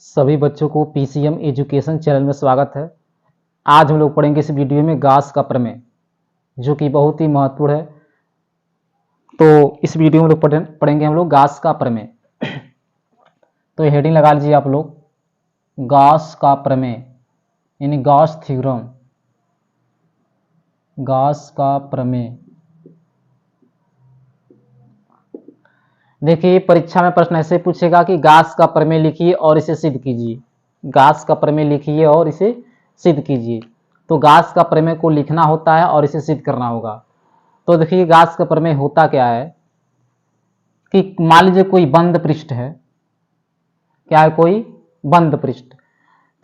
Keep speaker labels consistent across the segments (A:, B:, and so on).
A: सभी बच्चों को पीसीएम एजुकेशन चैनल में स्वागत है। आज हम लोग पढ़ेंगे इस वीडियो में गास का प्रमेय, जो कि बहुत ही महत्वपूर्ण है। तो इस वीडियो में लोग पढ़ेंगे हम लोग गास का प्रमेय। तो हेडिंग लगा लीजिए आप लोग, गास का प्रमेय यानी गास थ्योरम। गास का प्रमेय। देखिए परीक्षा में प्रश्न ऐसे पूछेगा कि गास का प्रमेय लिखिए और इसे सिद्ध कीजिए। गास का प्रमेय लिखिए और इसे सिद्ध कीजिए। तो गास का प्रमेय को लिखना होता है और इसे सिद्ध करना होगा। तो देखिए गास का प्रमेय होता क्या है कि मान लीजिए कोई बंद पृष्ठ है। क्या है? कोई बंद पृष्ठ।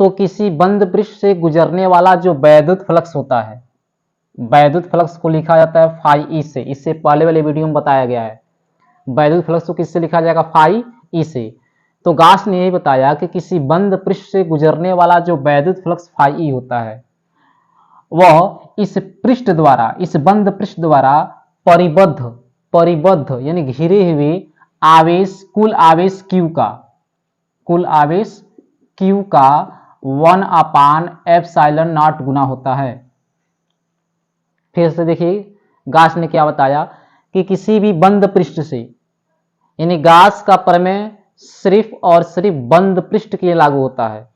A: तो किसी बंद पृष्ठ से गुजरने वाला जो वैद्युत फ्लक्स होता है, वैद्युत फ्लक्स को लिखा जाता है फाई ई से। इससे पहले वाले वीडियो में बताया गया है। वैद्युत फ्लक्स को किससे लिखा जाएगा? फाई ई से। तो गास ने यही बताया कि किसी बंद पृष्ठ से गुजरने वाला जो वैद्युत फ्लक्स फाई ई होता है, वह इस पृष्ठ द्वारा, इस बंद पृष्ठ द्वारा परिबद्ध यानी घिरे हुए आवेश, कुल आवेश Q का, कुल आवेश Q का 1/ε0 गुना होता है। फिर से देखिए गास ने क्या बताया कि किसी भी बंद पृष्ठ से, यानी गास का प्रमेय सिर्फ और सिर्फ बंद पृष्ठ के लिए लागू होता है।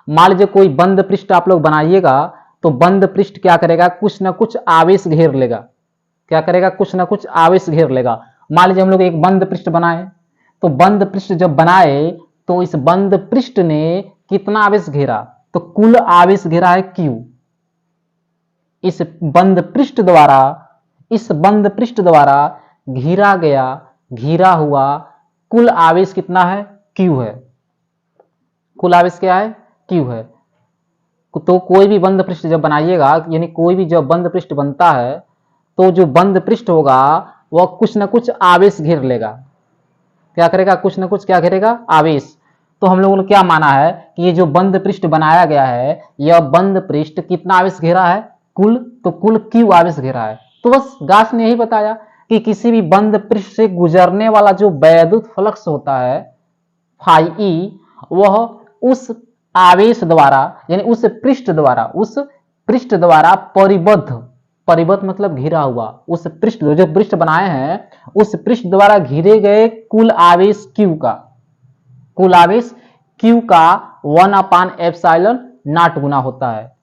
A: मान लीजिए कोई बंद पृष्ठ आप लोग बनाइएगा, तो बंद पृष्ठ क्या करेगा? कुछ ना कुछ आवेश घेर लेगा। क्या करेगा? कुछ ना कुछ आवेश घेर लेगा। मान लीजिए हम लोग एक बंद पृष्ठ बनाए, तो बंद पृष्ठ जब बनाए तो इस बंद पृष्ठ ने कितना आवेश घेरा? तो कुल आवेश घेरा है Q। इस बंद पृष्ठ द्वारा, इस बंद पृष्ठ द्वारा घिरा हुआ कुल आवेश कितना है? Q है। कुल आवेश क्या है? Q है। तो कोई भी बंद पृष्ठ जब बनाइएगा, यानी कोई भी जब बंद पृष्ठ बनता है, तो जो बंद पृष्ठ होगा वह कुछ ना कुछ आवेश घेर लेगा। क्या करेगा? कुछ ना कुछ क्या घेरेगा? आवेश। तो हम लोगों ने क्या माना है कि ये जो बंद पृष्ठ बनाया गया है, यह बंद पृष्ठ कितना आवेश घेरा है? कुल। तो कुल Q आवेश घेरा है। तो बस गास ने यही बताया कि किसी भी बंद पृष्ठ से गुजरने वाला जो वैद्युत फ्लक्स होता है फाई ई, वह उस आवेश द्वारा, यानी उस पृष्ठ द्वारा परिबद्ध मतलब घिरा हुआ, उस पृष्ठ जो पृष्ठ बनाए हैं, उस पृष्ठ द्वारा घिरे गए कुल आवेश Q का, कुल आवेश Q का 1/ε0 गुना होता है।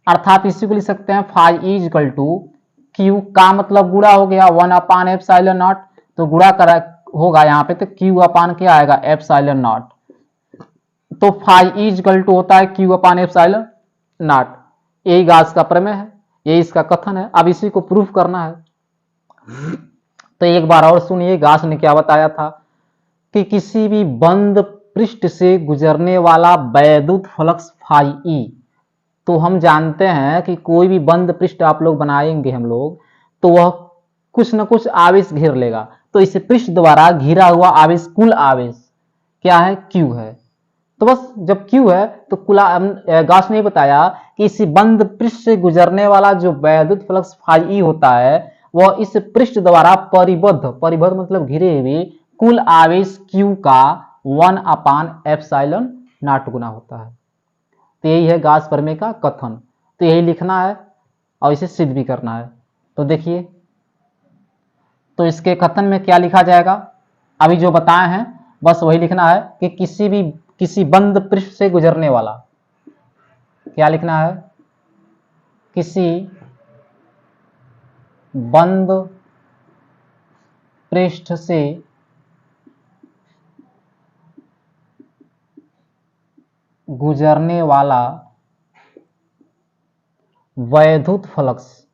A: अर्थात इसी को लिख सकते हैं phi E equal to Q का मतलब गुणा हो गया 1/ε0, तो गुणा करा होगा यहाँ पे, तो Q अपान क्या आएगा? ε0। तो फाई ई इक्वल टू होता है Q/ε0। यही गास का प्रमेय है, यही इसका कथन है। अब इसी को प्रूफ करना है। तो एक बार और सुनिए गास ने क्या बताया था कि किसी भी बंद पृष्ठ से गुजरने वाला वैद्युत फ्लक्स फाई ई। तो हम जानते हैं कि कोई भी बंद पृष्ठ आप लोग बनाएंगे हम लोग, तो वह कुछ न कुछ आवेश घेर लेगा। तो इस पृष्ठ द्वारा घिरा हुआ आवेश, कुल आवेश क्या है? Q है। तो बस जब Q है तो गास ने बताया कि इस बंद पृष्ठ से गुजरने वाला जो वैद्युत फ्लक्स फाई ई होता है, वह इस पृष्ठ द्वारा परिबद्ध मतलब घिरे हुए कुल आवेश Q का 1/ε0 गुना होता है। तो यही है गास प्रमेय का कथन। तो यही लिखना है और इसे सिद्ध भी करना है। तो देखिए, तो इसके कथन में क्या लिखा जाएगा? अभी जो बताए हैं बस वही लिखना है कि किसी बंद पृष्ठ से गुजरने वाला, क्या लिखना है? किसी बंद पृष्ठ से गुजरने वाला वैद्युत फ्लक्स,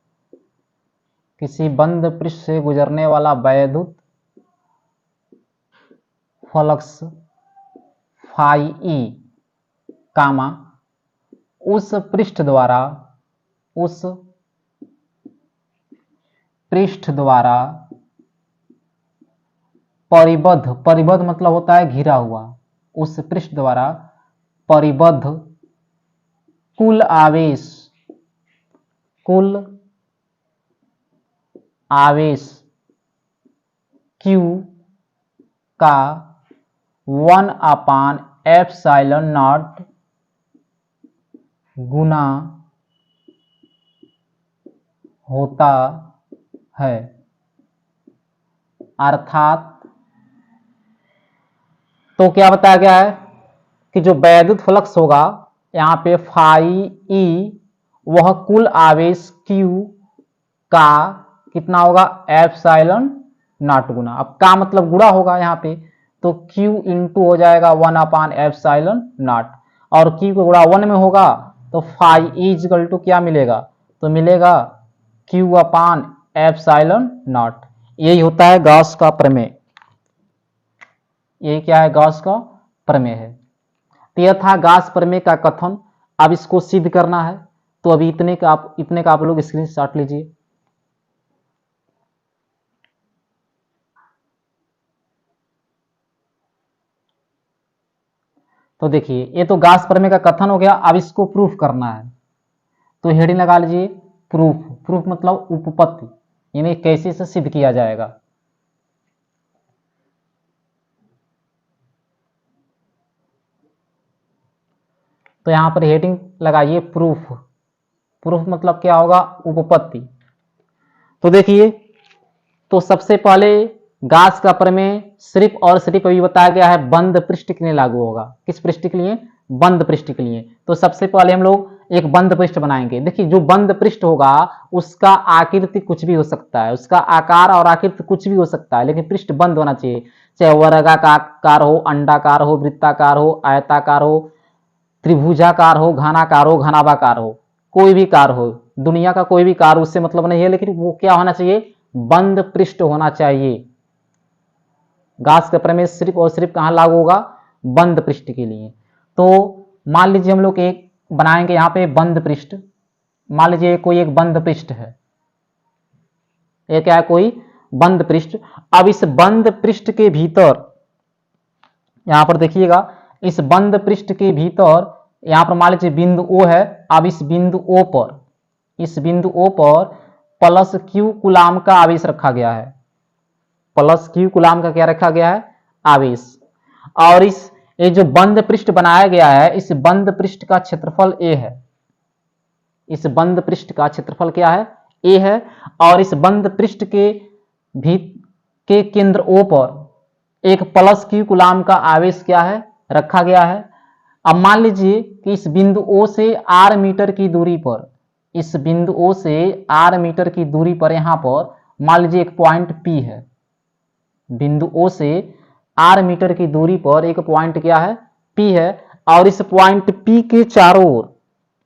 A: किसी बंद पृष्ठ से गुजरने वाला वैद्युत फ्लक्स फाई ई कामा उस पृष्ठ द्वारा परिबद्ध मतलब होता है घिरा हुआ, उस पृष्ठ द्वारा परिबद्ध कुल आवेश Q का 1/ε0 एप्सिलॉन नॉट गुना होता है, अर्थात तो क्या बताया गया है कि जो वैद्युत फ्लक्स होगा यहाँ पे फाई ई वह कुल आवेश Q का कितना होगा एप्सिलॉन नॉट गुना, अब का मतलब गुणा होगा यहाँ पे तो Q इंटू हो जाएगा 1/एप्सिलॉन नॉट, और Q को गुणा 1 में होगा तो फाई ई इक्वल टू क्या मिलेगा, तो मिलेगा Q/एप्सिलॉन नॉट। यही होता है गॉस का प्रमेय, यही क्या है गॉस का प्रमेय है। तो यह था गॉस प्रमेय का कथन। अब इसको सिद्ध करना है, तो अभी इतने का आप लोग स्क्रीनशॉट लीजिए। तो देखिए ये तो गॉस प्रमेय का कथन हो गया, अब इसको प्रूफ करना है, तो हेडिंग लगा लीजिए प्रूफ। प्रूफ मतलब उपपत्ति, यानी कैसे से सिद्ध किया जाएगा। तो यहां पर हेडिंग लगाइए प्रूफ। प्रूफ मतलब क्या होगा, उपपत्ति। तो देखिए, तो सबसे पहले गॉस का प्रमेय सिर्फ और सिर्फ अभी बताया गया है बंद पृष्ठ के लिए लागू होगा। किस पृष्ठ के लिए, बंद पृष्ठ के लिए। तो सबसे पहले हम लोग एक बंद पृष्ठ बनाएंगे। देखिए जो बंद पृष्ठ होगा उसका आकृति कुछ भी हो सकता है, उसका आकार और आकृति कुछ भी हो सकता है, लेकिन पृष्ठ बंद होना चाहिए। चाहे वर्गाकार हो, अंडाकार हो, वृत्ताकार हो, आयताकार हो, त्रिभुजाकार हो, घनाकार हो, घनाभाकार हो, कोई भी कार हो, दुनिया का कोई भी कार, उससे मतलब नहीं है, लेकिन वो क्या होना चाहिए, बंद पृष्ठ होना चाहिए। गॉस का प्रमेय सिर्फ और सिर्फ कहां लागू होगा, बंद पृष्ठ के लिए। तो मान लीजिए हम लोग एक बनाएंगे यहां पे बंद पृष्ठ। मान लीजिए कोई एक बंद पृष्ठ है, ये क्या है, कोई बंद पृष्ठ। अब इस बंद पृष्ठ के भीतर, यहां पर देखिएगा, इस बंद पृष्ठ के भीतर यहां पर मान लीजिए बिंदु O है। अब इस बिंदु O पर, इस बिंदु O पर प्लस Q कूलाम का आवेश रखा गया है। प्लस Q कूलाम का क्या रखा गया है, आवेश। और इस ये जो बंद पृष्ठ बनाया गया है, इस बंद पृष्ठ का क्षेत्रफल A है। इस बंद पृष्ठ का क्षेत्रफल क्या है, A है। और इस बंद पृष्ठ के केंद्र O पर एक प्लस Q कूलाम का आवेश क्या है, रखा गया है। अब मान लीजिए कि इस बिंदु O से R मीटर की दूरी पर, इस बिंदु O से R मीटर की दूरी पर यहां पर मान लीजिए एक पॉइंट P है। बिंदु O से R मीटर की दूरी पर एक पॉइंट क्या है, P है। और इस पॉइंट P के चारों ओर,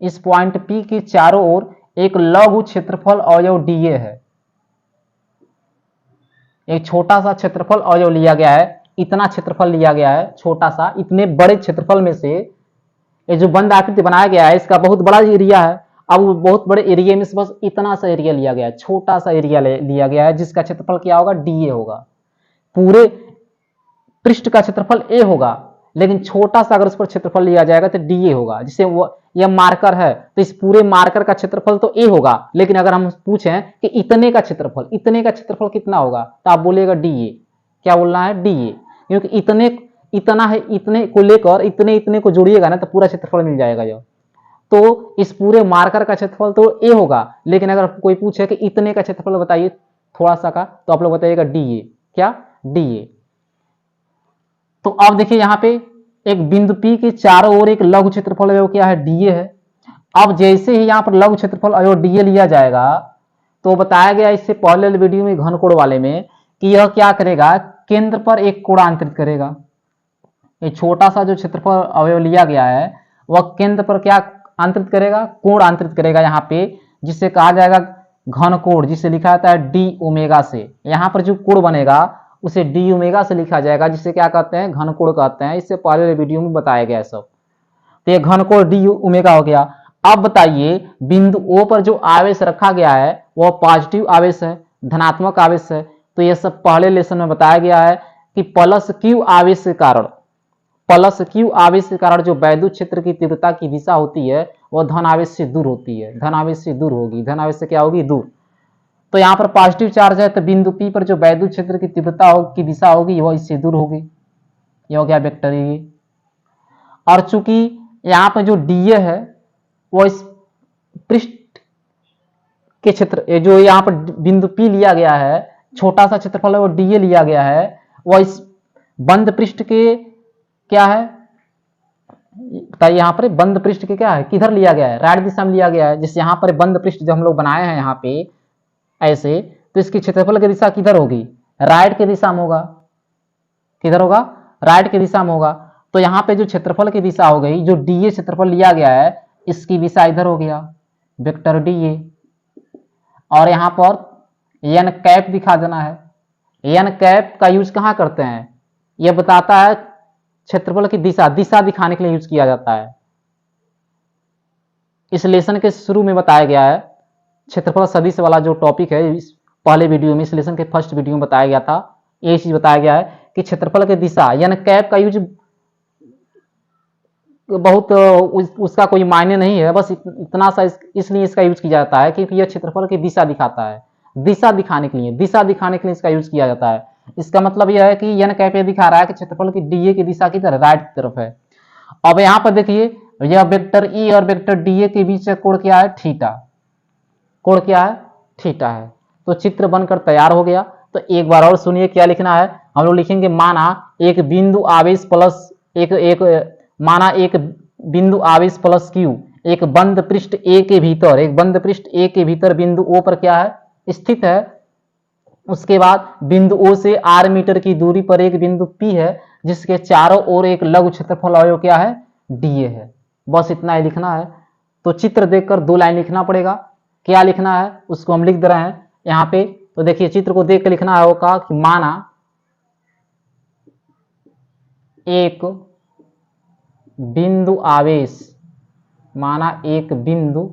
A: इस पॉइंट P के चारों ओर एक लघु क्षेत्रफल अवयव DA है। एक छोटा सा क्षेत्रफल अवयव लिया गया है, इतना क्षेत्रफल लिया गया है छोटा सा। इतने बड़े क्षेत्रफल में से ये जो बंद आकृति बनाया गया है इसका बहुत बड़ा एरिया है। अब बहुत बड़े एरिया में से बस इतना सा एरिया लिया गया है, छोटा सा एरिया लिया गया है, जिसका क्षेत्रफल क्या होगा, DA होगा। पूरे पृष्ठ का क्षेत्रफल A होगा, लेकिन छोटा सा अगर उस पर क्षेत्रफल लिया जाएगा तो DA होगा। जिसे वो यह मार्कर है, तो इस पूरे मार्कर का क्षेत्रफल तो A होगा, लेकिन अगर हम पूछें कि इतने का क्षेत्रफल, इतने का क्षेत्रफल कितना होगा, तो आप बोलेगा DA। क्या बोलना है, DA, क्योंकि इतना है, इतने को लेकर इतने को जोड़िएगा ना तो पूरा क्षेत्रफल मिल जाएगा। जो तो इस पूरे मार्कर का क्षेत्रफल तो A होगा, लेकिन अगर कोई पूछे कि इतने का क्षेत्रफल बताइए थोड़ा सा का, तो आप लोग बताइएगा DA। क्या, DA। तो अब देखिए यहां पे एक बिंदु P के चारों ओर एक लघु क्षेत्रफल अवयव क्या है, DA है। अब जैसे ही यहां पर लघु क्षेत्रफल अवयव DA लिया जाएगा, तो बताया गया इससे पहले वीडियो में घन कोण वाले में कि यह क्या करेगा, केंद्र पर एक कोण आंतरित करेगा। ये छोटा सा जो क्षेत्रफल अवयव लिया गया है वह केंद्र पर क्या आंतरित करेगा, कोण आंतरित करेगा यहाँ पे, जिसे कहा जाएगा घन कोण, जिसे लिखा जाता है डी ओमेगा से। यहाँ पर जो कोण बनेगा उसे डी ओमेगा से लिखा जाएगा, जिसे क्या कहते हैं, घन कोण कहते हैं। इससे पहले वीडियो में बताया गया है सब। तो ये घन कोण डी ओमेगा हो गया। अब बताइए बिंदु O पर जो आवेश रखा गया है वह पॉजिटिव आवेश है, धनात्मक आवेश है। तो यह सब पहले लेसन में बताया गया है कि प्लस Q आवेश के कारण, प्लस Q आवेश के कारण जो वैद्युत क्षेत्र की तीव्रता की दिशा होती है वह धन आवेश से दूर होती है, धन आवेश से दूर होगी। धन आवेश से क्या होगी, दूर। तो यहाँ पर पॉजिटिव चार्ज है, तो बिंदु P पर जो वैद्युत क्षेत्र की तीव्रता की दिशा होगी वह इससे दूर होगी। यह हो गया वेक्टर। और चूंकि यहाँ पर जो डीए है वो इस पृष्ठ के क्षेत्र, जो यहाँ पर बिंदु P लिया गया है, छोटा सा क्षेत्रफल है वो डीए लिया गया है, वो इस बंद पृष्ठ के क्या है बताइए, यहाँ पर बंद पृष्ठ के क्या है, किधर लिया गया है, राइट दिशा में लिया गया है। जैसे यहाँ पर बंद पृष्ठ जो हम लोग बनाए हैं यहाँ पे ऐसे, तो इसकी क्षेत्रफल की दिशा किधर होगी, राइट की दिशा में होगा। किधर होगा, राइट की दिशा में होगा। तो यहाँ पे जो क्षेत्रफल की दिशा हो गई, जो डीए क्षेत्रफल लिया गया है, इसकी दिशा इधर हो गया, वेक्टर डीए। और यहाँ पर एन कैप दिखा देना है। एन कैप का यूज कहाँ करते हैं, यह बताता है क्षेत्रफल की दिशा, दिशा दिखाने के लिए यूज किया जाता है। इस लेसन के शुरू में बताया गया है क्षेत्रफल सदिश वाला जो टॉपिक है, इस पहले वीडियो में, इस लेसन के फर्स्ट वीडियो में बताया गया था। ये चीज बताया गया है कि क्षेत्रफल की दिशा यानी कैप का यूज बहुत उसका कोई मायने नहीं है, बस इतना सा इसलिए इसका यूज किया जाता है क्योंकि यह क्षेत्रफल की दिशा दिखाता है, दिशा दिखाने के लिए, दिशा दिखाने के लिए इसका यूज किया जाता है। इसका मतलब यह है कि एन कैप ये दिखा रहा है कि क्षेत्रफल की डीए की दिशा किधर है, राइट की तरफ है। अब यहाँ पर देखिए, यह वेक्टर ई और वेक्टर डीए के बीच कोण क्या है, थीटा। कोण क्या है, थीटा है। तो चित्र बनकर तैयार हो गया। तो एक बार और सुनिए क्या लिखना है, हम लोग लिखेंगे माना एक बिंदु आवेश प्लस माना एक बिंदु आवेश प्लस क्यू एक बंद पृष्ठ ए के भीतर, एक बंद पृष्ठ ए के भीतर बिंदु ओ पर क्या है, स्थित है। उसके बाद बिंदु ओ से आर मीटर की दूरी पर एक बिंदु पी है जिसके चारों ओर एक लघु क्षेत्रफल अवयव क्या है, डीए है। बस इतना ही लिखना है। तो चित्र देखकर 2 लाइन लिखना पड़ेगा। क्या लिखना है उसको हम लिख दे रहे हैं यहाँ पे। तो देखिए चित्र को देख कर लिखना होगा कि माना एक बिंदु आवेश, माना एक बिंदु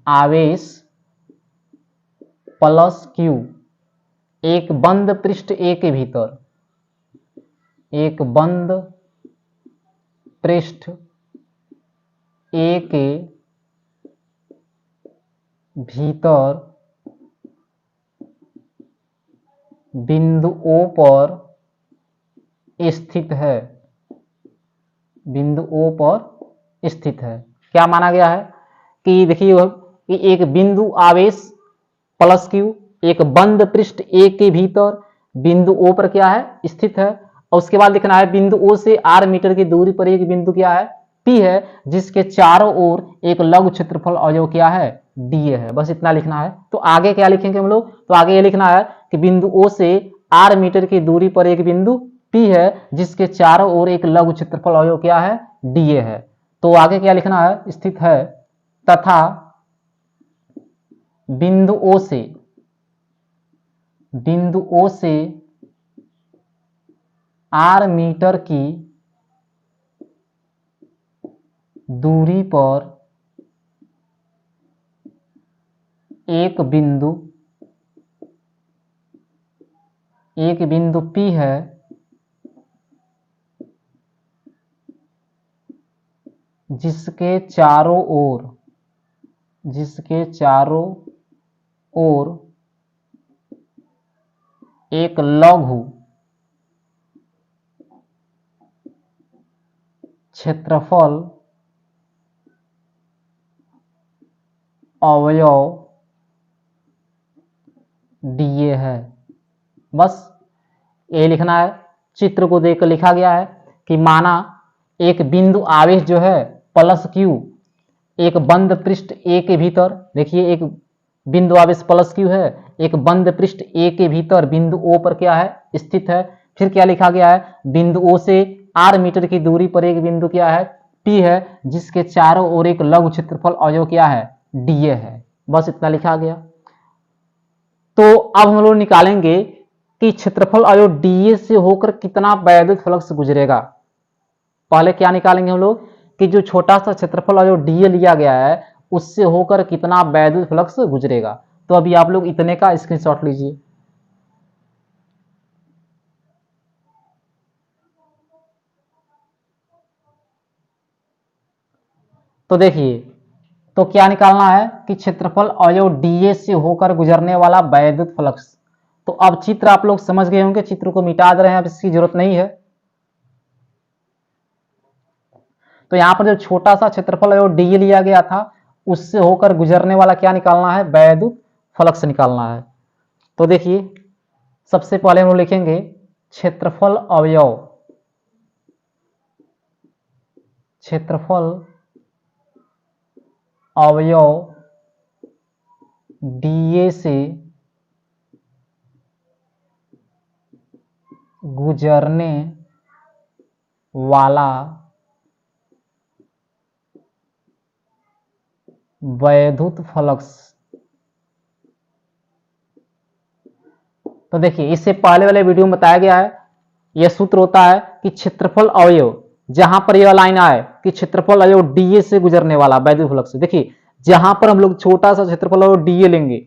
A: आवेश प्लस क्यू एक बंद पृष्ठ ए के भीतर, एक बंद पृष्ठ ए के भीतर बिंदु ओ पर स्थित है, बिंदु ओ पर स्थित है। क्या माना गया है कि देखिए कि एक बिंदु आवेश प्लस क्यू एक बंद पृष्ठ ए के भीतर बिंदु ओ पर क्या है, स्थित है। और उसके बाद लिखना है बिंदु ओ से आर मीटर की दूरी पर एक बिंदु क्या है, पी है, जिसके चारों ओर एक लघु क्षेत्रफल अवयव क्या है, डीए है। बस इतना लिखना है। तो आगे क्या लिखेंगे हम लोग, तो आगे ये लिखना है कि बिंदु ओ से आर मीटर की दूरी पर एक बिंदु पी है जिसके चारों ओर एक लघु क्षेत्रफल अवयव क्या है, डीए है। तो आगे क्या लिखना है, स्थित है तथा बिंदु ओ से आर मीटर की दूरी पर एक बिंदु P है जिसके चारों ओर एक लघु क्षेत्रफल अवयव डीए है। बस ये लिखना है। चित्र को देखकर लिखा गया है कि माना एक बिंदु आवेश जो है प्लस क्यू एक बंद पृष्ठ ए के भीतर, देखिए एक बिंदु आवेश प्लस क्यू है, एक बंद पृष्ठ ए के भीतर बिंदु ओ पर क्या है, स्थित है। फिर क्या लिखा गया है, बिंदु ओ से आर मीटर की दूरी पर एक बिंदु क्या है, पी है, जिसके चारों ओर एक लघु क्षेत्रफल अवयव क्या है, डीए है। बस इतना लिखा गया। तो अब हम लोग निकालेंगे कि क्षेत्रफल अवयव डीए से होकर कितना वैद्युत फ्लक्स गुजरेगा। पहले क्या निकालेंगे हम लोग कि जो छोटा सा क्षेत्रफल अवयव डीए लिया गया है उससे होकर कितना वैद्युत फ्लक्स गुजरेगा। तो अभी आप लोग इतने का स्क्रीनशॉट लीजिए। तो देखिए, तो क्या निकालना है कि क्षेत्रफल अवयव डीए से होकर गुजरने वाला वैद्युत फ्लक्स। तो अब चित्र आप लोग समझ गए होंगे, चित्र को मिटा दे रहे हैं, अब इसकी जरूरत नहीं है। तो यहाँ पर जो छोटा सा क्षेत्रफल है वो डी लिया गया था, उससे होकर गुजरने वाला क्या निकालना है, वैद्युत फ्लक्स निकालना है। तो देखिए सबसे पहले हम लोग लिखेंगे क्षेत्रफल अवयव, क्षेत्रफल अवयव डीए से गुजरने वाला वैद्युत फ्लक्स। तो देखिए इससे पहले वाले वीडियो में बताया गया है, यह सूत्र होता है कि क्षेत्रफल अवयव, जहां पर यह लाइन आए कि क्षेत्रफल अवयव डीए से गुजरने वाला वैद्युत फ्लक्स। देखिए जहां पर हम लोग छोटा सा क्षेत्रफल अवयव डीए लेंगे,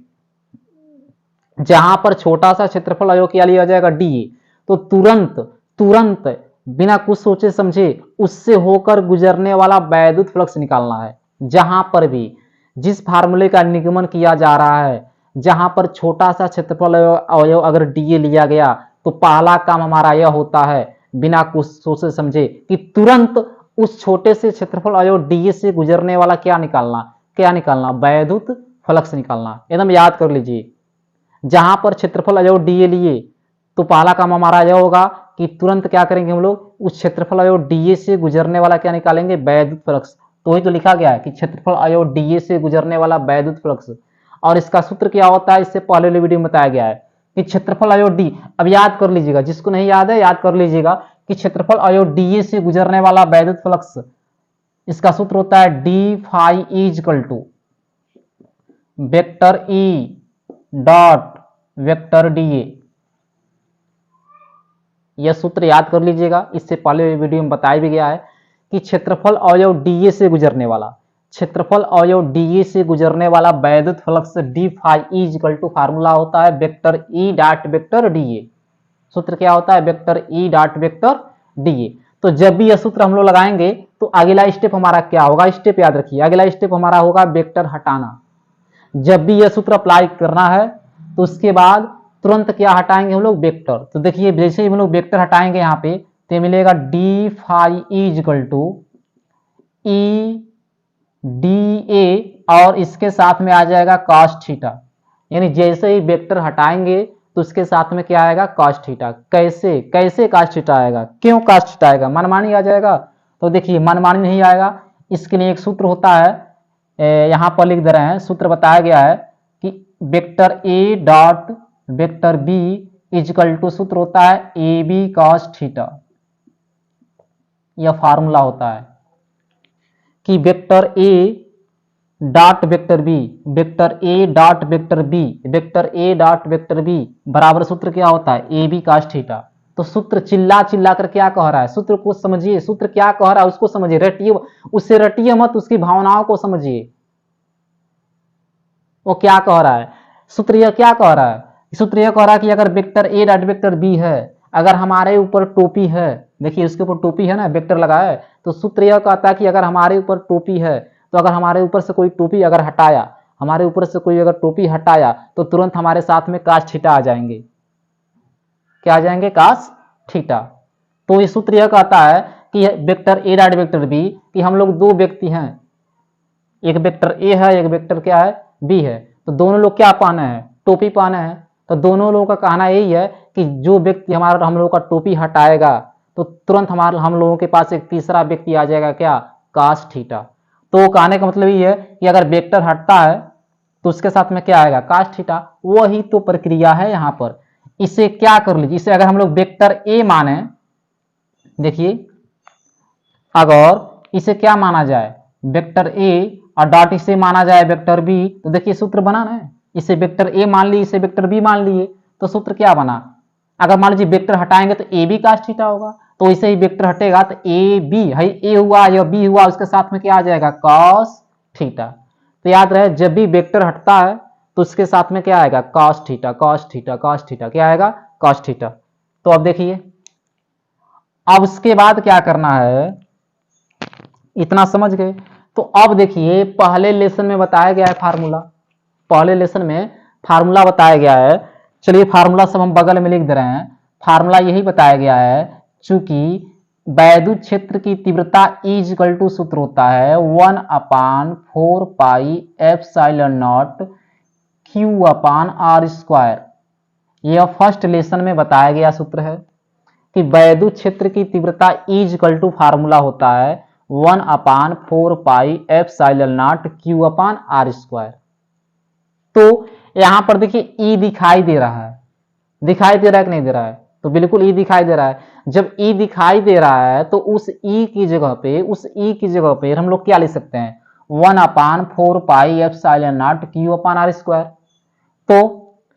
A: जहां पर छोटा सा क्षेत्रफल अवयव क्या लिया जाएगा, डीए, तो तुरंत तुरंत बिना कुछ सोचे समझे उससे होकर गुजरने वाला वैद्युत फ्लक्स निकालना है। जहां पर भी जिस फार्मूले का निगमन किया जा रहा है, जहां पर छोटा सा क्षेत्रफल अवयव अगर डीए लिया गया, तो पहला काम हमारा यह होता है बिना कुछ सोचे समझे कि तुरंत उस छोटे से क्षेत्रफल अवयव डीए से गुजरने वाला क्या निकालना, क्या निकालना, वैद्युत फ्लक्स निकालना। एकदम याद कर लीजिए, जहां पर क्षेत्रफल अवयव डीए लिए तो पहला काम हमारा यह होगा कि तुरंत क्या करेंगे हम लोग, उस क्षेत्रफल अवयव डीए से गुजरने वाला क्या निकालेंगे, वैद्युत फ्लक्स। तो वही तो लिखा गया है कि क्षेत्रफल अवयव डीए से गुजरने वाला वैद्युत फ्लक्स। और इसका सूत्र क्या होता है, इससे पहले वाले वीडियो में बताया गया है कि क्षेत्रफल अवयव डी, अब याद कर लीजिएगा, जिसको नहीं याद है याद कर लीजिएगा कि क्षेत्रफल अवयव डीए से गुजरने वाला वैद्युत फ्लक्स, इसका सूत्र होता है D phi is equal to vector E dot vector DA. यह सूत्र याद कर लीजिएगा, इससे पहले वीडियो में बताया भी गया है कि क्षेत्रफल अवयव डीए से गुजरने वाला, क्षेत्रफल अवयव डीए से गुजरने वाला वैद्युत flux D phi is equal to formula होता है vector E dot vector DA. सूत्र क्या होता है, vector E dot vector DA. तो जब भी यह सूत्र हम लोग लगाएंगे तो अगला स्टेप हमारा क्या होगा, स्टेप याद रखिए, अगला स्टेप हमारा होगा वेक्टर हटाना। जब भी यह सूत्र अप्लाई करना है तो उसके बाद तुरंत क्या हटाएंगे हम लोग, वेक्टर। तो देखिए जैसे ही हम लोग वेक्टर हटाएंगे यहाँ पे तो मिलेगा D phi is equal to E D A और इसके साथ में आ जाएगा कॉस थीटा। यानी जैसे ही वेक्टर हटाएंगे तो उसके साथ में क्या आएगा, कॉस थीटा। कैसे कैसे कॉस थीटा आएगा, क्यों कॉस थीटा आएगा, मनमानी आ जाएगा। तो देखिए मनमानी नहीं आएगा, इसके लिए एक सूत्र होता है, यहां पर लिख दे रहे हैं, सूत्र बताया गया है कि vector A dot vector B equal to, सूत्र होता है ए बी कॉस थीटा। यह फार्मूला होता है कि vector A dot vector B, vector A dot vector B, vector A dot vector B बराबर सूत्र क्या होता है, ए बी कॉस थीटा। तो सूत्र चिल्ला चिल्ला कर क्या कह रहा है, सूत्र को समझिए, सूत्र क्या कह रहा है उसको समझिए, रटिए, उससे रटिए मत, उसकी भावनाओं को समझिए वो क्या कह रहा है। सूत्र यह क्या कह रहा है, सूत्र यह कह रहा है कि अगर vector A dot vector B है, अगर हमारे ऊपर टोपी है, देखिए उसके ऊपर टोपी है ना, वेक्टर लगा है, तो सूत्र यह कहता है कि अगर हमारे ऊपर टोपी है, तो अगर हमारे ऊपर से कोई टोपी अगर हटाया, हमारे ऊपर से कोई अगर टोपी हटाया तो तुरंत हमारे साथ में कॉस थीटा आ जाएंगे, क्या आ जाएंगे, कॉस थीटा। तो ये सूत्र यह कहता है कि vector A dot vector B, कि हम लोग दो व्यक्ति हैं, एक वेक्टर ए है, एक वेक्टर क्या है, बी है, तो दोनों लोग क्या पहने हैं, टोपी पहने हैं। तो दोनों लोगों का कहना यही है कि जो व्यक्ति हमारा हम लोगों का टोपी हटाएगा तो तुरंत हमारे हम लोगों के पास एक तीसरा व्यक्ति आ जाएगा, क्या, कॉस थीटा। तो कहने का मतलब ये है कि अगर वेक्टर हटता है तो उसके साथ में क्या आएगा, कॉस थीटा। वही तो प्रक्रिया है यहाँ पर। इसे क्या कर लीजिए, इसे अगर हम लोग वेक्टर ए माने, देखिए अगर इसे क्या माना जाए, वेक्टर ए, और डॉट इसे माना जाए वेक्टर बी, तो देखिए सूत्र बना ना, इसे वेक्टर ए मान लिए, इसे वेक्टर बी मान लिए, तो सूत्र क्या बना, अगर मान लीजिए वेक्टर हटाएंगे तो ए बी कॉस थीटा होगा, तो इसे ही वेक्टर हटेगा तो ए बी है, ए हुआ या बी हुआ, उसके साथ में क्या आ जाएगा, कॉस थीटा। तो याद रहे जब भी वेक्टर हटता है तो उसके साथ में क्या आएगा, cos theta, cos theta, cos theta, क्या आएगा, कॉस थीटा। तो अब देखिए, अब उसके बाद क्या करना है, इतना समझ गए। तो अब देखिए पहले लेसन में बताया गया है फार्मूला, पहले लेसन में फार्मूला बताया गया है। चलिए फार्मूला सब हम बगल में लिख दे रहे हैं। फार्मूला यही बताया गया है, चूंकि वैद्युत क्षेत्र की तीव्रता E इक्वल टू सूत्र होता है 1/4 पाई एप्सिलॉन नॉट Q/r²। यह फर्स्ट लेसन में बताया गया सूत्र है कि वैद्युत क्षेत्र की तीव्रता E इक्वल टू फार्मूला होता है 1/4 पाई एप्सिलॉन नॉट Q/r²। तो यहां पर देखिए E दिखाई दे रहा है, दिखाई दे रहा है कि नहीं दे रहा है? तो बिल्कुल E दिखाई दे रहा है। जब E दिखाई दे रहा है तो उस E की जगह पे हम लोग क्या लिख सकते हैं? 1/4 पाई एप्सिलॉन नॉट Q/r²। तो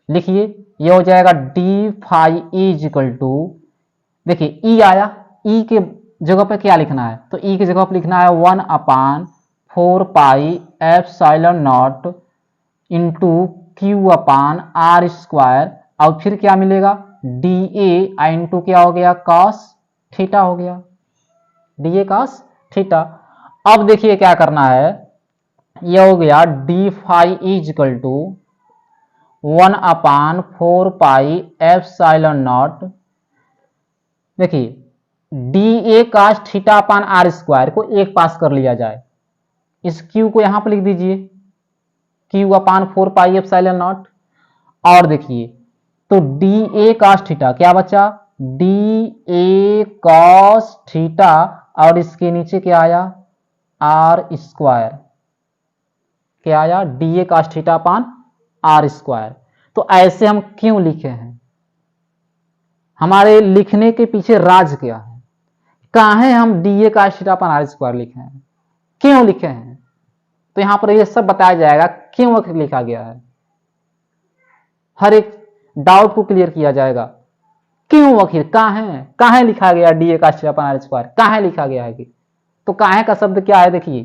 A: लिखिए, ये हो जाएगा d phi E equal to, देखिए E आया, E के जगह पे क्या लिखना है? तो E की जगह पे लिखना है 1/4 pi epsilon not into Q/r²। और फिर क्या मिलेगा? DA इंटू क्या हो गया? cos थीटा हो गया, DA cos थीटा। अब देखिए क्या करना है, यह हो गया d phi equal to 1/4 pi epsilon naught, देखिए DA cos theta upon r² को एक पास कर लिया जाए, इस Q को यहां पर लिख दीजिए Q/4 पाई एप्सिलॉन नॉट। और देखिए तो DA cos थीटा क्या बचा? DA cos थीटा, और इसके नीचे क्या आया? r²। क्या आया? DA cos theta upon r²। तो ऐसे हम क्यों लिखे हैं? हमारे लिखने के पीछे राज क्या है? काहे हम DA cos theta upon r² लिखे हैं, क्यों लिखे हैं? तो यहां पर यह सब बताया जाएगा क्यों लिखा गया है, हर एक डाउट को क्लियर किया जाएगा। क्यों आखिर काहे लिखा गया DA cos theta upon r²? काहे लिखा गया है? तो काहे का शब्द क्या है? देखिए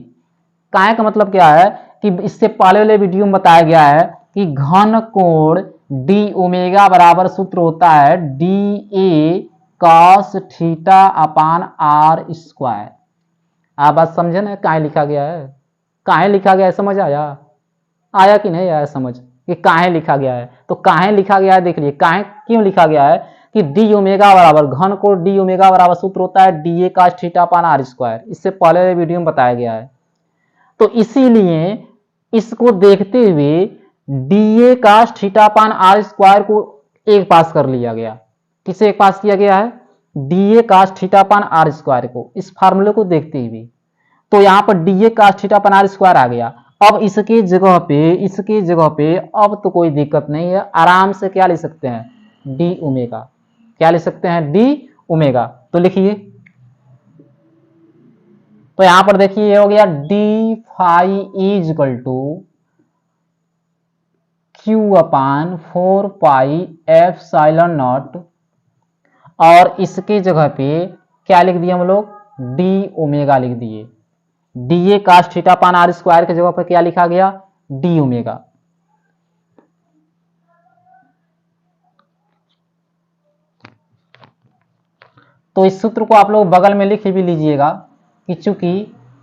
A: काहे का मतलब क्या है कि इससे पहले वाले वीडियो में बताया गया है कि घन कोण डी ओमेगा बराबर सूत्र होता है DA cos theta upon r²। आप बात समझे ना, काहे लिखा गया है? काहे लिखा गया है, समझ आया कि नहीं आया समझ कि काहे लिखा गया है? तो काहे लिखा गया है, देख लिए काहे क्यों लिखा गया है कि डी ओमेगा बराबर, घन कोण डी ओमेगा बराबर सूत्र होता है DA cos theta upon r²। इससे पहले वीडियो में बताया गया है। तो इसीलिए इसको देखते हुए DA cos theta upon r² को एक पास कर लिया गया। किसे एक पास किया गया है? DA cos theta upon r² को, इस फार्मूले को देखते हुए। तो यहां पर DA cos theta upon r² आ गया। अब इसके जगह पे अब तो कोई दिक्कत नहीं है, आराम से क्या लिख सकते हैं? D omega. क्या लिख सकते हैं? D omega. तो लिखिए, तो यहां पर देखिए ये हो गया d phi equal to Q/4 pi epsilon naught, और इसके जगह पे क्या लिख दिए हम लोग? डी ओमेगा लिख दिए। DA cos theta upon r² के जगह पर क्या लिखा गया? D omega. तो इस सूत्र को आप लोग बगल में लिख भी लीजिएगा कि चूंकि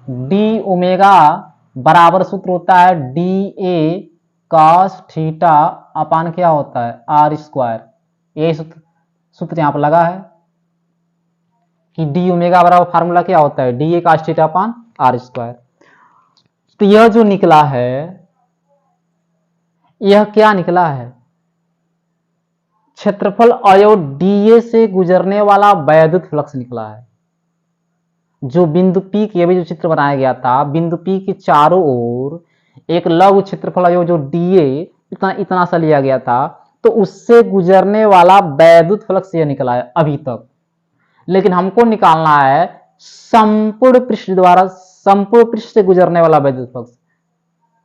A: डी ओमेगा बराबर सूत्र होता है DA cos थीटा अपान क्या होता है? r²। यही सूत्र यहां पर लगा है कि डी ओमेगा बराबर फार्मूला क्या होता है? DA cos theta upon r²। तो यह जो निकला है, यह क्या निकला है? क्षेत्रफल अवयव DA से गुजरने वाला वैद्युत फ्लक्स निकला है। जो बिंदु P के भी जो चित्र बनाया गया था, बिंदु P के चारों ओर एक लघु क्षेत्रफल अवयव जो DA इतना सा लिया गया था, तो उससे गुजरने वाला वैद्युत फ्लक्स यह निकला है अभी तक। लेकिन हमको निकालना है संपूर्ण पृष्ठ से गुजरने वाला वैद्युत फ्लक्स।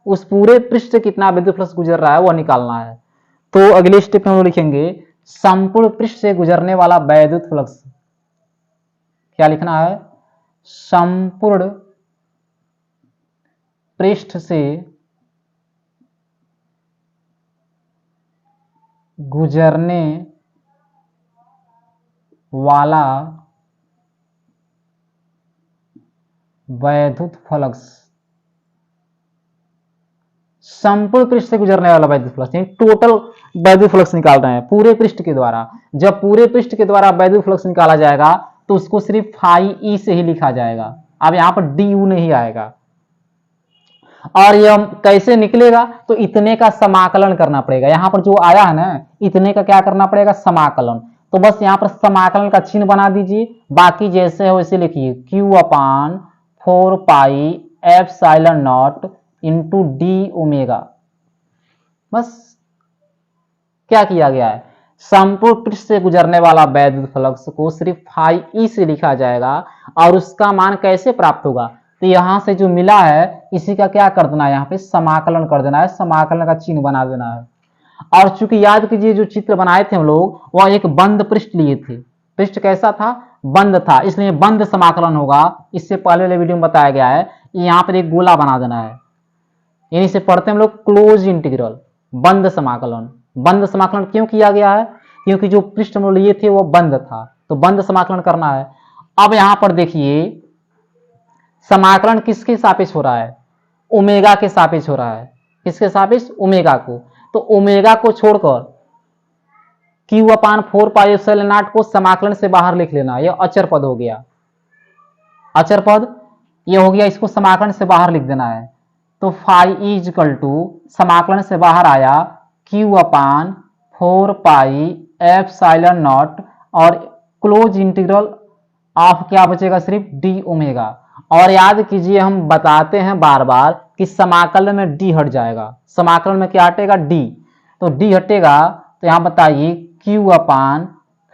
A: उस पूरे पृष्ठ से कितना विद्युत फ्लक्स गुजर रहा है वह निकालना है। तो अगले स्टेप में हम लिखेंगे संपूर्ण पृष्ठ से गुजरने वाला वैद्युत फ्लक्स। क्या लिखना है? संपूर्ण पृष्ठ से गुजरने वाला वैद्युत फ्लक्स, संपूर्ण पृष्ठ से गुजरने वाला वैद्युत फ्लक्स, टोटल वैद्युत फ्लक्स निकाल रहे हैं पूरे पृष्ठ के द्वारा। जब पूरे पृष्ठ के द्वारा वैद्युत फ्लक्स निकाला जाएगा तो उसको सिर्फ फाई ई से ही लिखा जाएगा। अब यहाँ पर डी यू नहीं आएगा। और ये कैसे निकलेगा, तो इतने का समाकलन करना पड़ेगा। यहाँ पर जो आया है ना, इतने का क्या करना पड़ेगा, समाकलन। तो बस यहाँ पर समाकलन का चिन्ह बना दीजिए, बाकी जैसे है वैसे लिखिए, Q upon 4 pi epsilon not into D omega. बस क्या किया गया है, संपूर्ण पृष्ठ से गुजरने वाला वैद्युत फ्लक्स को सिर्फ फाई ई से लिखा जाएगा। और उसका मान कैसे प्राप्त होगा, तो यहां से जो मिला है इसी का क्या कर देना है, यहाँ पे समाकलन कर देना है, समाकलन का चिन्ह बना देना है। और चूंकि याद कीजिए जो चित्र बनाए थे हम लोग, वह एक बंद पृष्ठ लिए थे। पृष्ठ कैसा था, बंद था, इसलिए बंद समाकलन होगा। इससे पहले वाले वीडियो में बताया गया है, यहाँ पर एक गोला बना देना है, यानी से पढ़ते हैं हम लोग क्लोज इंटीग्रल, बंद समाकलन। बंद समाकलन क्यों किया गया है, क्योंकि जो पृष्ठ हम लोग लिए थे वो बंद था, तो बंद समाकलन करना है। अब यहां पर देखिए समाकलन किसके सापेक्ष हो रहा है, ओमेगा के सापेक्ष हो रहा है। किसके सापेक्ष, ओमेगा को। तो ओमेगा को छोड़कर Q upon 4 pi epsilon not को समाकलन से बाहर लिख लेना, यह अचर पद हो गया, अचर पद ये हो गया, इसको समाकलन से बाहर लिख देना है। तो फाई इज इक्वल टू समाकलन से बाहर आया क्यू अपान 4 पाई एप्सिलॉन नॉट और क्लोज इंटीग्रल ऑफ क्या बचेगा, सिर्फ डी ओमेगा। और याद कीजिए हम बताते हैं बार बार कि समाकलन में डी हट जाएगा, समाकलन में क्या हटेगा, डी। तो डी हटेगा तो यहां बताइए Q upon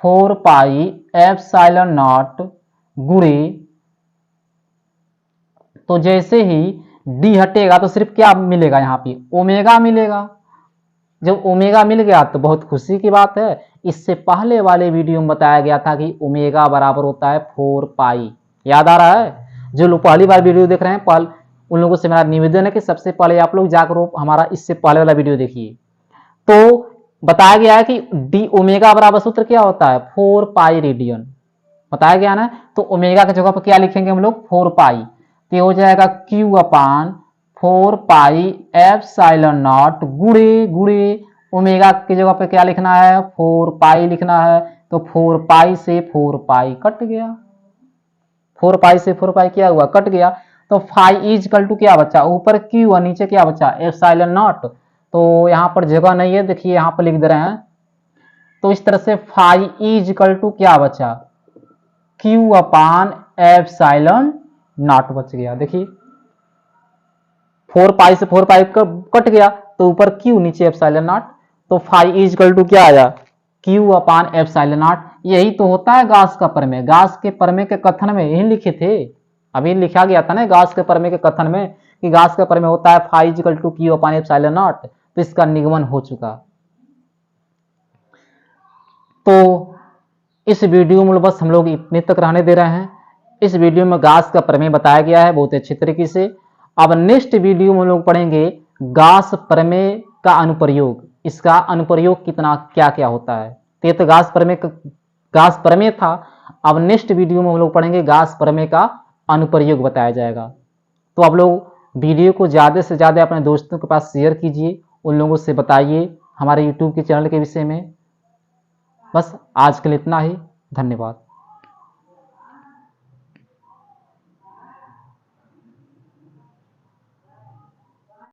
A: 4 pi epsilon not गुणे, तो जैसे ही डी हटेगा तो सिर्फ क्या मिलेगा, यहाँ पे ओमेगा मिलेगा। जब ओमेगा मिल गया तो बहुत खुशी की बात है। इससे पहले वाले वीडियो में बताया गया था कि ओमेगा बराबर होता है 4 पाई, याद आ रहा है। जो लोग पहली बार वीडियो देख रहे हैं, उन लोगों से मेरा निवेदन है कि सबसे पहले आप लोग जाकर हमारा इससे पहले वाला वीडियो देखिए। तो बताया गया है कि डी ओमेगा बराबर सूत्र क्या होता है, 4 पाई रेडियन, बताया गया ना। तो ओमेगा की जगह पर क्या लिखेंगे हम लोग, 4 पाई। तो हो जाएगा Q upon 4 pi epsilon not गुणे गुणे ओमेगा की जगह पे क्या लिखना है, 4 पाई लिखना है। तो 4 पाई से 4 पाई कट गया, 4 पाई से 4 पाई क्या हुआ, कट गया। तो फाई इज इक्वल टू क्या बचा, ऊपर क्यू और नीचे क्या बचा, एप्सिलॉन नॉट। तो यहाँ पर जगह नहीं है, देखिए यहाँ पर लिख दे रहे हैं। तो इस तरह से फाई इज इक्वल टू क्या बचा, क्यू अपान एप्सिलॉन नॉट बच गया। देखिए 4 पाई से 4 पाई कट गया, तो ऊपर क्यू नीचे एप्सिलॉन नॉट। तो फाई इज इक्वल टू क्या आया, क्यू अपान एप्सिलॉन नॉट। यही तो होता है गाउस का प्रमेय। गाउस के प्रमेय के कथन में यही लिखे थे, अभी लिखा गया था ना गाउस के प्रमेय के कथन में कि गाउस का प्रमेय होता है phi is equal to q upon epsilon naught. तो इसका निगमन हो चुका। तो इस वीडियो में बस हम लोग इतने तक रहने दे रहे हैं। इस वीडियो में गाउस का प्रमेय बताया गया है बहुत अच्छी तरीके से। अब नेक्स्ट वीडियो में हम लोग पढ़ेंगे गाउस प्रमेय का अनुप्रयोग, इसका अनुप्रयोग कितना क्या क्या होता है। ये तो गाउस प्रमेय था। अब नेक्स्ट वीडियो में हम लोग पढ़ेंगे गाउस प्रमेय का अनुप्रयोग बताया जाएगा। तो आप लोग वीडियो को ज़्यादा से ज़्यादा अपने दोस्तों के पास शेयर कीजिए, उन लोगों से बताइए हमारे यूट्यूब के चैनल के विषय में। बस आज के लिए इतना ही, धन्यवाद।